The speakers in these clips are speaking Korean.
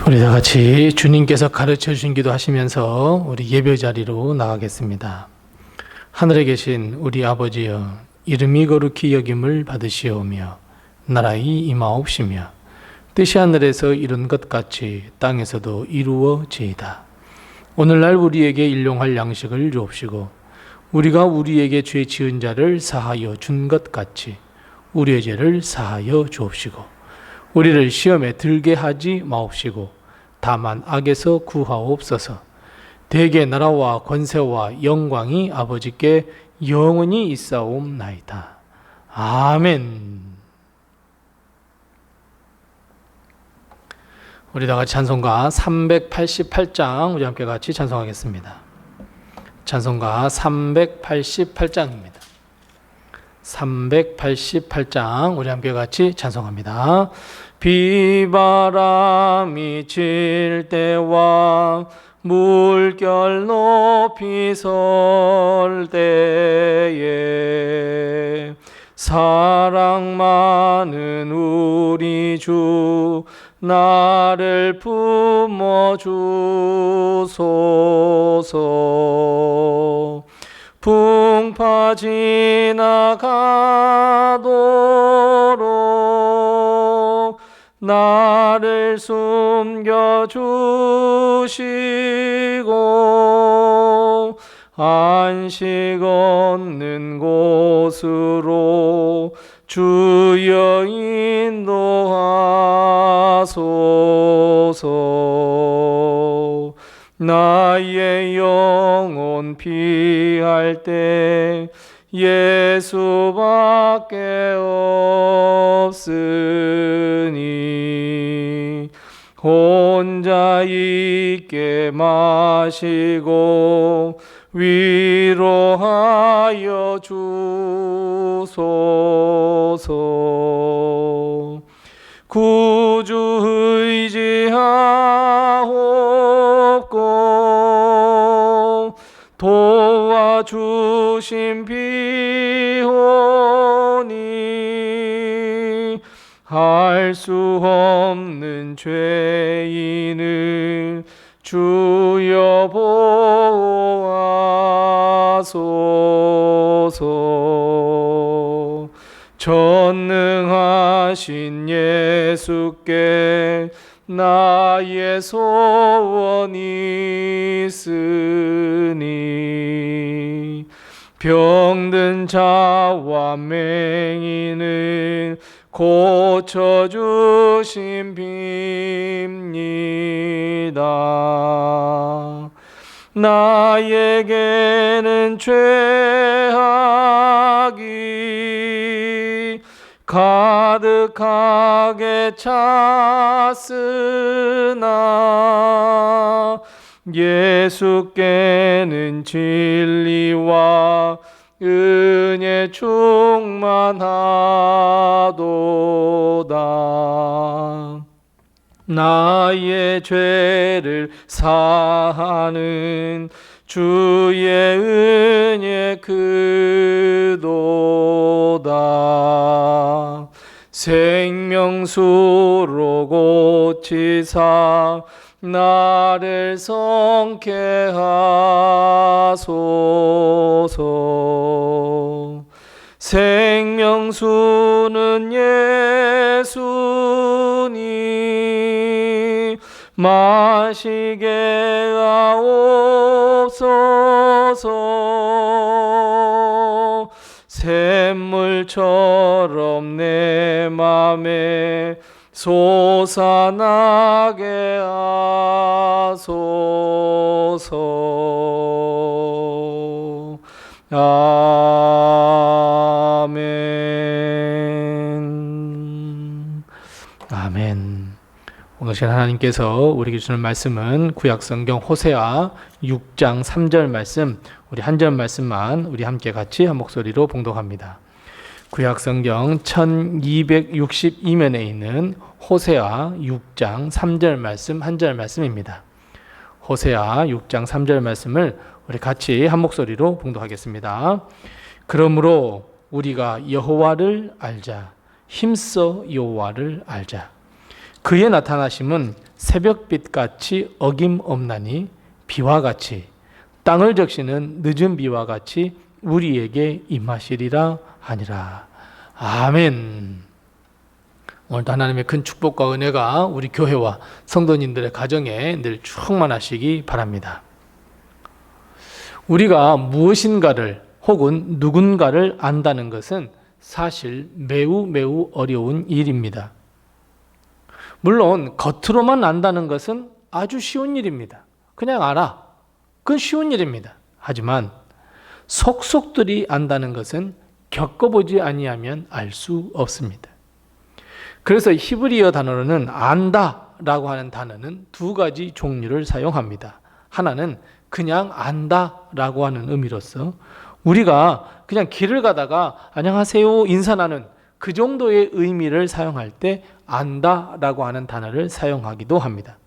우리 다 같이 주님께서 가르쳐 주신 기도 하시면서 우리 예배 자리로 나가겠습니다. 하늘에 계신 우리 아버지여, 이름이 거룩히 여김을 받으시오며 나라의 임하옵시며 뜻이 하늘에서 이룬 것 같이 땅에서도 이루어지이다. 오늘날 우리에게 일용할 양식을 주옵시고 우리가 우리에게 죄 지은 자를 사하여 준 것 같이 우리의 죄를 사하여 주옵시고 우리를 시험에 들게 하지 마옵시고 다만 악에서 구하옵소서. 대개 나라와 권세와 영광이 아버지께 영원히 있사옵나이다. 아멘. 우리 다 같이 찬송가 388장 우리 함께 같이 찬송하겠습니다. 찬송가 388장입니다. 388장 우리 함께 같이 찬송합니다. 비바람이 칠 때와 물결 높이 설 때에 사랑 많은 우리 주 나를 품어주소서. 풍파 지나가도록 나를 숨겨주시고 안식 얻는 곳으로 주여 인도하소서. 나의 영혼 피할 때 예수밖에 없으니 혼자 있게 마시고 위로하여 주소서. 구주 의지하옵고 도와주심 비오니 할 수 없는 죄인을 주여 보호하소서. 전능하신 예수께 나의 소원이 있으니 병든 자와 맹인을 고쳐주신 빕니다. 나에게는 죄악이 가득하게 찼으나 예수께는 진리와 은혜 충만하도다. 나의 죄를 사하는 주의 은혜 크도다. 생명수로 고치사 나를 성케 하소서. 생명수는 예수니 마시게 하옵소서. 샘물처럼 내 맘에 솟아나게 하소서. 아멘. 아멘. 오늘 시간 하나님께서 우리에게 주시는 말씀은 구약성경 호세아 6장 3절 말씀, 우리 한 절 말씀만 우리 함께 같이 한 목소리로 봉독합니다. 구약성경 1262면에 있는 호세아 6장 3절 말씀 한 절 말씀입니다. 호세아 6장 3절 말씀을 우리 같이 한 목소리로 봉독하겠습니다. 그러므로 우리가 여호와를 알자. 힘써 여호와를 알자. 그의 나타나심은 새벽빛같이 어김없나니 비와 같이 땅을 적시는 늦은 비와 같이 우리에게 임하시리라 하니라. 아멘. 오늘도 하나님의 큰 축복과 은혜가 우리 교회와 성도님들의 가정에 늘 충만하시기 바랍니다. 우리가 무엇인가를 혹은 누군가를 안다는 것은 사실 매우 어려운 일입니다. 물론 겉으로만 안다는 것은 아주 쉬운 일입니다. 그냥 알아. 그건 쉬운 일입니다. 하지만 속속들이 안다는 것은 겪어보지 아니하면 알 수 없습니다. 그래서 히브리어 단어로는 안다라고 하는 단어는 두 가지 종류를 사용합니다. 하나는 그냥 안다라고 하는 의미로서 우리가 그냥 길을 가다가 안녕하세요 인사나는 그 정도의 의미를 사용할 때 안다라고 하는 단어를 사용하기도 합니다.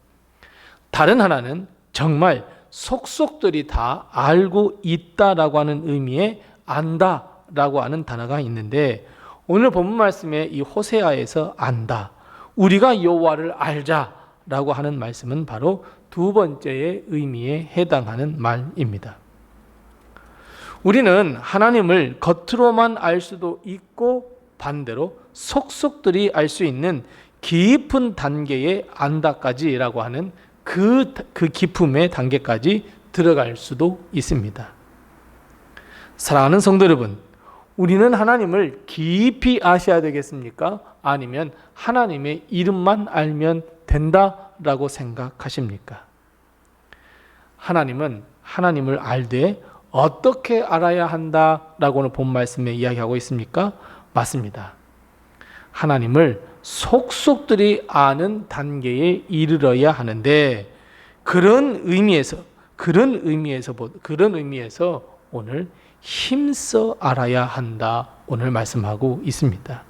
다른 하나는 정말 속속들이 다 알고 있다라고 하는 의미의 안다라고 하는 단어가 있는데 오늘 본문 말씀에 이 호세아에서 안다, 우리가 여호와를 알자라고 하는 말씀은 바로 두 번째의 의미에 해당하는 말입니다. 우리는 하나님을 겉으로만 알 수도 있고 반대로 속속들이 알 수 있는 깊은 단계의 안다까지라고 하는 그 깊음의 단계까지 들어갈 수도 있습니다. 사랑하는 성도 여러분, 우리는 하나님을 깊이 아셔야 되겠습니까? 아니면 하나님의 이름만 알면 된다라고 생각하십니까? 하나님은 하나님을 알되 어떻게 알아야 한다라고 오늘 본 말씀에 이야기하고 있습니까? 맞습니다. 하나님을 속속들이 아는 단계에 이르러야 하는데 그런 의미에서 오늘 힘써 알아야 한다 오늘 말씀하고 있습니다.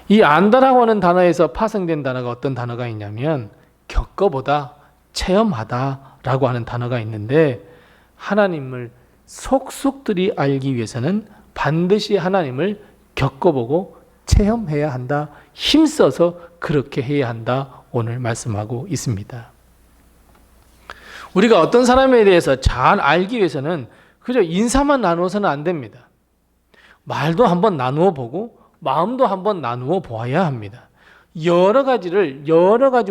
이 안다라고 하는 단어에서 파생된 단어가 어떤 단어가 있냐면 겪어보다, 체험하다라고 하는 단어가 있는데 하나님을 속속들이 알기 위해서는 반드시 하나님을 겪어보고 체험해야 한다, 힘써서 그렇게 해야 한다 오늘 말씀하고 있습니다. 우리가 어떤 사람에 대해서 잘 알기 위해서는 그저 인사만 나누어서는 안 됩니다. 말도 한번 나누어 보고 마음도 한번 나누어 보아야 합니다. 여러 가지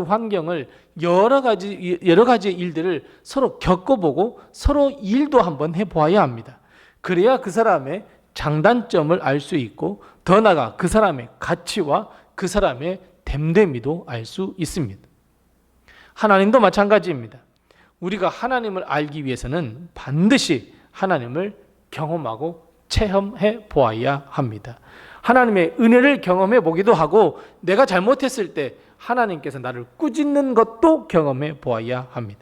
환경을, 여러 가지 일들을 서로 겪어보고 서로 일도 한번 해보아야 합니다. 그래야 그 사람의 장단점을 알 수 있고 더 나아가 그 사람의 가치와 그 사람의 됨됨이도 알 수 있습니다. 하나님도 마찬가지입니다. 우리가 하나님을 알기 위해서는 반드시 하나님을 경험하고 체험해 보아야 합니다. 하나님의 은혜를 경험해 보기도 하고 내가 잘못했을 때 하나님께서 나를 꾸짖는 것도 경험해 보아야 합니다.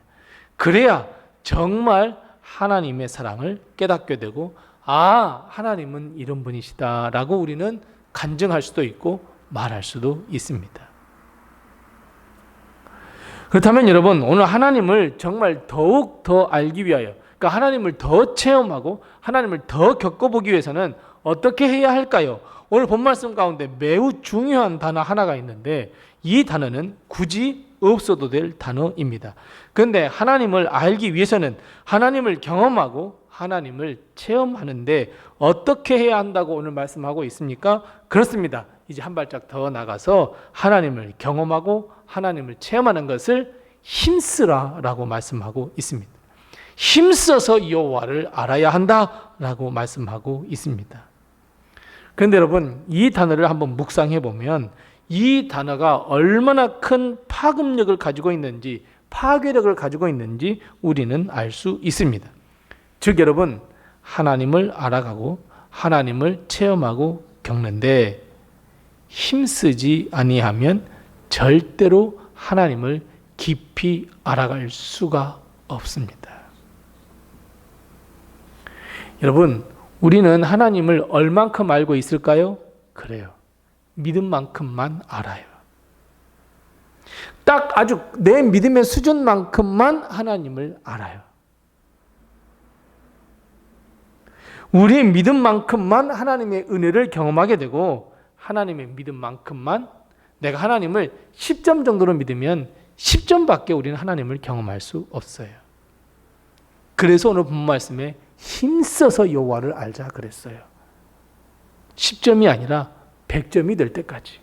그래야 정말 하나님의 사랑을 깨닫게 되고 하나님은 이런 분이시다라고 우리는 간증할 수도 있고 말할 수도 있습니다. 그렇다면 여러분, 오늘 하나님을 정말 더욱 더 알기 위하여, 그러니까 하나님을 더 체험하고 하나님을 더 겪어보기 위해서는 어떻게 해야 할까요? 오늘 본 말씀 가운데 매우 중요한 단어 하나가 있는데 이 단어는 굳이 없어도 될 단어입니다. 그런데 하나님을 알기 위해서는 하나님을 경험하고 하나님을 체험하는데 어떻게 해야 한다고 오늘 말씀하고 있습니까? 그렇습니다. 이제 한 발짝 더 나가서 하나님을 경험하고 하나님을 체험하는 것을 힘쓰라라고 말씀하고 있습니다. 힘써서 여호와를 알아야 한다라고 말씀하고 있습니다. 그런데 여러분, 이 단어를 한번 묵상해 보면 이 단어가 얼마나 큰 파급력을 가지고 있는지, 파괴력을 가지고 있는지 우리는 알 수 있습니다. 즉 여러분, 하나님을 알아가고 하나님을 체험하고 겪는데 힘쓰지 아니하면 절대로 하나님을 깊이 알아갈 수가 없습니다. 여러분, 우리는 하나님을 얼만큼 알고 있을까요? 그래요. 믿음 만큼만 알아요. 딱 아주 내 믿음의 수준만큼만 하나님을 알아요. 우리의 믿음만큼만 하나님의 은혜를 경험하게 되고 하나님의 믿음만큼만 내가 하나님을 10점 정도로 믿으면 10점밖에 우리는 하나님을 경험할 수 없어요. 그래서 오늘 본문 말씀에 힘써서 여호와를 알자 그랬어요. 10점이 아니라 100점이 될 때까지.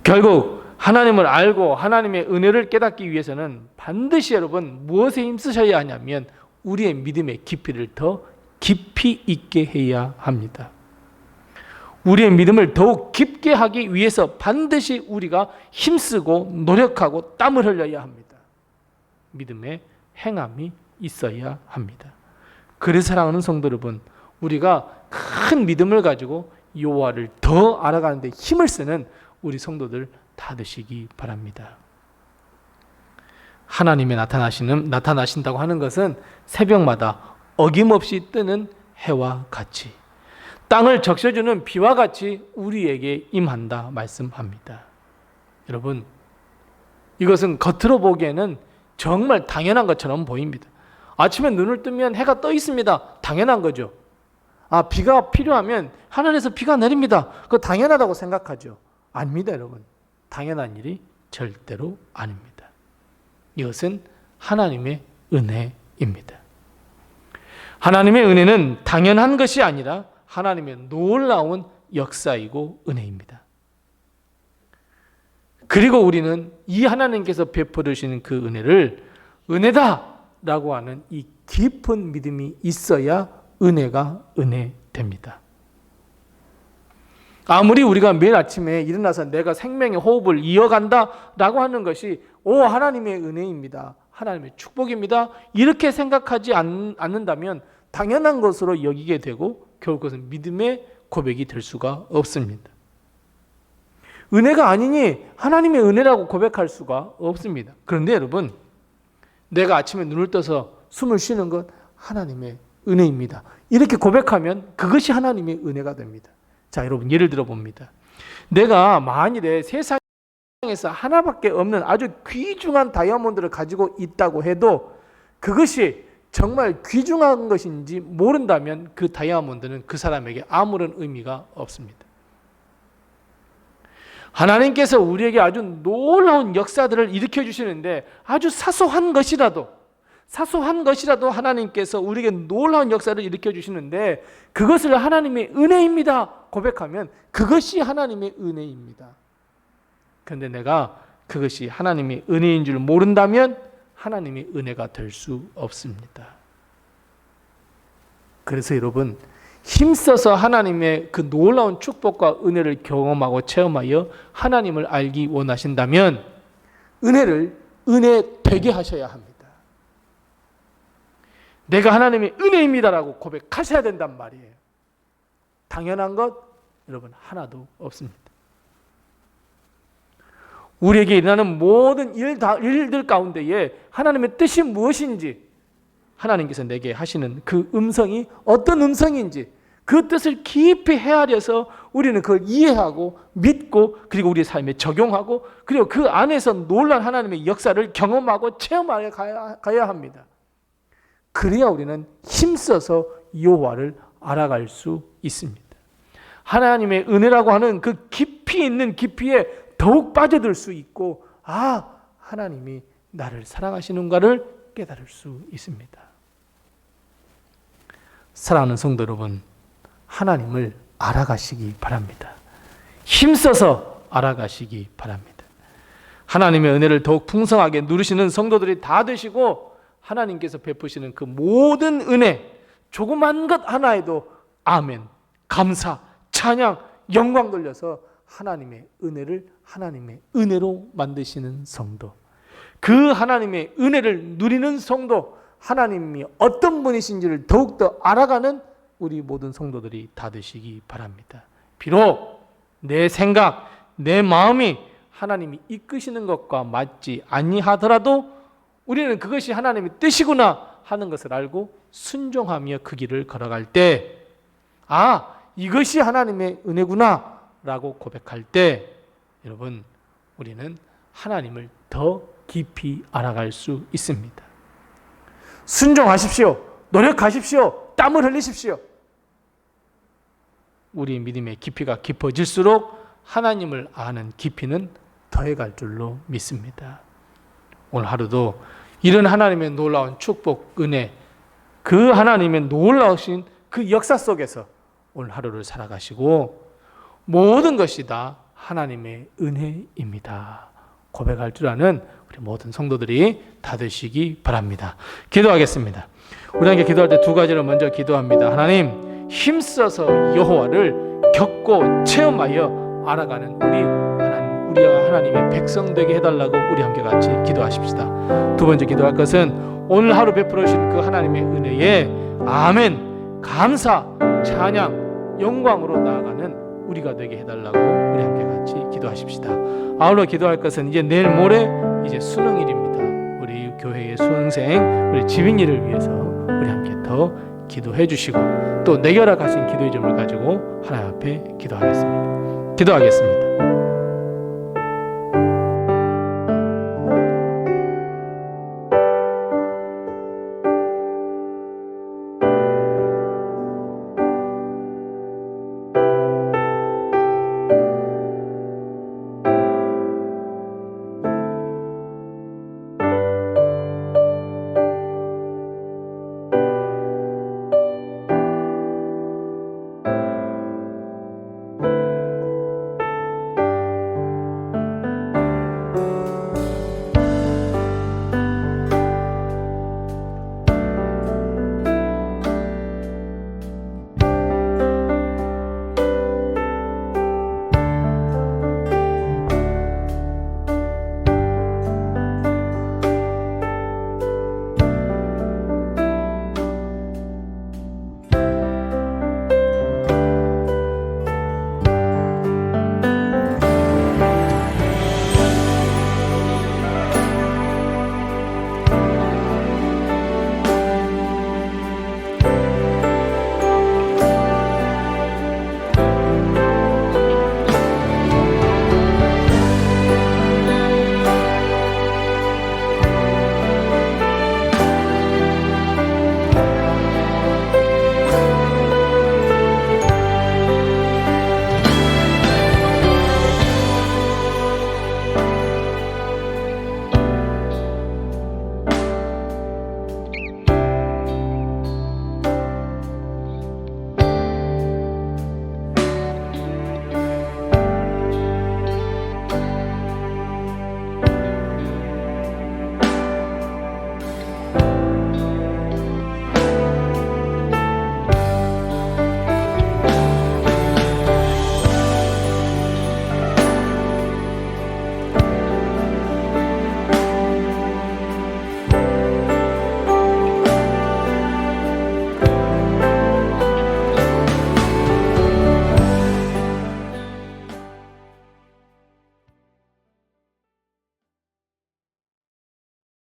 결국 하나님을 알고 하나님의 은혜를 깨닫기 위해서는 반드시 여러분 무엇에 힘쓰셔야 하냐면 우리의 믿음의 깊이를 더 깊이 있게 해야 합니다. 우리의 믿음을 더욱 깊게 하기 위해서 반드시 우리가 힘쓰고 노력하고 땀을 흘려야 합니다. 믿음의 행함이 있어야 합니다. 그래서 사랑하는 성도 여러분, 우리가 큰 믿음을 가지고 여호와를 더 알아가는 데 힘을 쓰는 우리 성도들 다 되시기 바랍니다. 하나님의 나타나신다고 하는 것은 새벽마다 어김없이 뜨는 해와 같이 땅을 적셔주는 비와 같이 우리에게 임한다 말씀합니다. 여러분, 이것은 겉으로 보기에는 정말 당연한 것처럼 보입니다. 아침에 눈을 뜨면 해가 떠 있습니다. 당연한 거죠. 비가 필요하면 하늘에서 비가 내립니다. 그거 당연하다고 생각하죠. 아닙니다, 여러분. 당연한 일이 절대로 아닙니다. 이것은 하나님의 은혜입니다. 하나님의 은혜는 당연한 것이 아니라 하나님의 놀라운 역사이고 은혜입니다. 그리고 우리는 이 하나님께서 베풀어 주시는 그 은혜를 은혜다라고 하는 이 깊은 믿음이 있어야 은혜가 은혜됩니다. 아무리 우리가 매일 아침에 일어나서 내가 생명의 호흡을 이어간다라고 하는 것이 하나님의 은혜입니다. 하나님의 축복입니다. 이렇게 생각하지 않는다면 당연한 것으로 여기게 되고 결국 그것은 믿음의 고백이 될 수가 없습니다. 은혜가 아니니 하나님의 은혜라고 고백할 수가 없습니다. 그런데 여러분, 내가 아침에 눈을 떠서 숨을 쉬는 건 하나님의 은혜입니다. 이렇게 고백하면 그것이 하나님의 은혜가 됩니다. 자, 여러분 예를 들어 봅니다. 내가 만일에 세상에서 하나밖에 없는 아주 귀중한 다이아몬드를 가지고 있다고 해도 그것이 정말 귀중한 것인지 모른다면 그 다이아몬드는 그 사람에게 아무런 의미가 없습니다. 하나님께서 우리에게 아주 놀라운 역사들을 일으켜 주시는데 아주 사소한 것이라도 하나님께서 우리에게 놀라운 역사를 일으켜 주시는데 그것을 하나님의 은혜입니다 고백하면 그것이 하나님의 은혜입니다. 그런데 내가 그것이 하나님의 은혜인 줄 모른다면 하나님의 은혜가 될 수 없습니다. 그래서 여러분, 힘써서 하나님의 그 놀라운 축복과 은혜를 경험하고 체험하여 하나님을 알기 원하신다면 은혜를 은혜 되게 하셔야 합니다. 내가 하나님의 은혜입니다라고 고백하셔야 된단 말이에요. 당연한 것 여러분 하나도 없습니다. 우리에게 일어나는 모든 일들 가운데에 하나님의 뜻이 무엇인지, 하나님께서 내게 하시는 그 음성이 어떤 음성인지 그 뜻을 깊이 헤아려서 우리는 그걸 이해하고 믿고 그리고 우리의 삶에 적용하고 그리고 그 안에서 놀라운 하나님의 역사를 경험하고 체험하여 가야 합니다. 그래야 우리는 힘써서 여호와를 알아갈 수 있습니다. 하나님의 은혜라고 하는 그 깊이 있는 깊이에 더욱 빠져들 수 있고 하나님이 나를 사랑하시는가를 깨달을 수 있습니다. 사랑하는 성도 여러분, 하나님을 알아가시기 바랍니다. 힘써서 알아가시기 바랍니다. 하나님의 은혜를 더욱 풍성하게 누리시는 성도들이 다 되시고 하나님께서 베푸시는 그 모든 은혜, 조그만 것 하나에도 아멘, 감사, 찬양, 영광 돌려서 하나님의 은혜를 하나님의 은혜로 만드시는 성도, 그 하나님의 은혜를 누리는 성도, 하나님이 어떤 분이신지를 더욱더 알아가는 우리 모든 성도들이 다 되시기 바랍니다. 비록 내 생각, 내 마음이 하나님이 이끄시는 것과 맞지 아니하더라도 우리는 그것이 하나님의 뜻이구나 하는 것을 알고 순종하며 그 길을 걸어갈 때 이것이 하나님의 은혜구나 라고 고백할 때 여러분, 우리는 하나님을 더 깊이 알아갈 수 있습니다. 순종하십시오. 노력하십시오. 땀을 흘리십시오. 우리의 믿음의 깊이가 깊어질수록 하나님을 아는 깊이는 더해갈 줄로 믿습니다. 오늘 하루도 이런 하나님의 놀라운 축복, 은혜, 그 하나님의 놀라우신 그 역사 속에서 오늘 하루를 살아가시고 모든 것이 다 하나님의 은혜입니다 고백할 줄 아는 우리 모든 성도들이 다 되시기 바랍니다. 기도하겠습니다. 우리 함께 기도할 때 두 가지를 먼저 기도합니다. 하나님, 힘써서 여호와를 겪고 체험하여 알아가는 우리가 하나님의 백성 되게 해달라고 우리 함께 같이 기도하십시다. 두 번째 기도할 것은 오늘 하루 베풀어 주신 그 하나님의 은혜에 아멘, 감사, 찬양, 영광으로 나아가는 우리가 되게 해달라고 우리 함께 같이 기도하십시다. 아울러 기도할 것은 이제 내일 모레 이제 수능일입니다. 우리 교회의 수능생, 우리 지민이를 위해서 우리 함께 더 기도해 주시고 또 내결하신 기도의 점을 가지고 하나님 앞에 기도하겠습니다.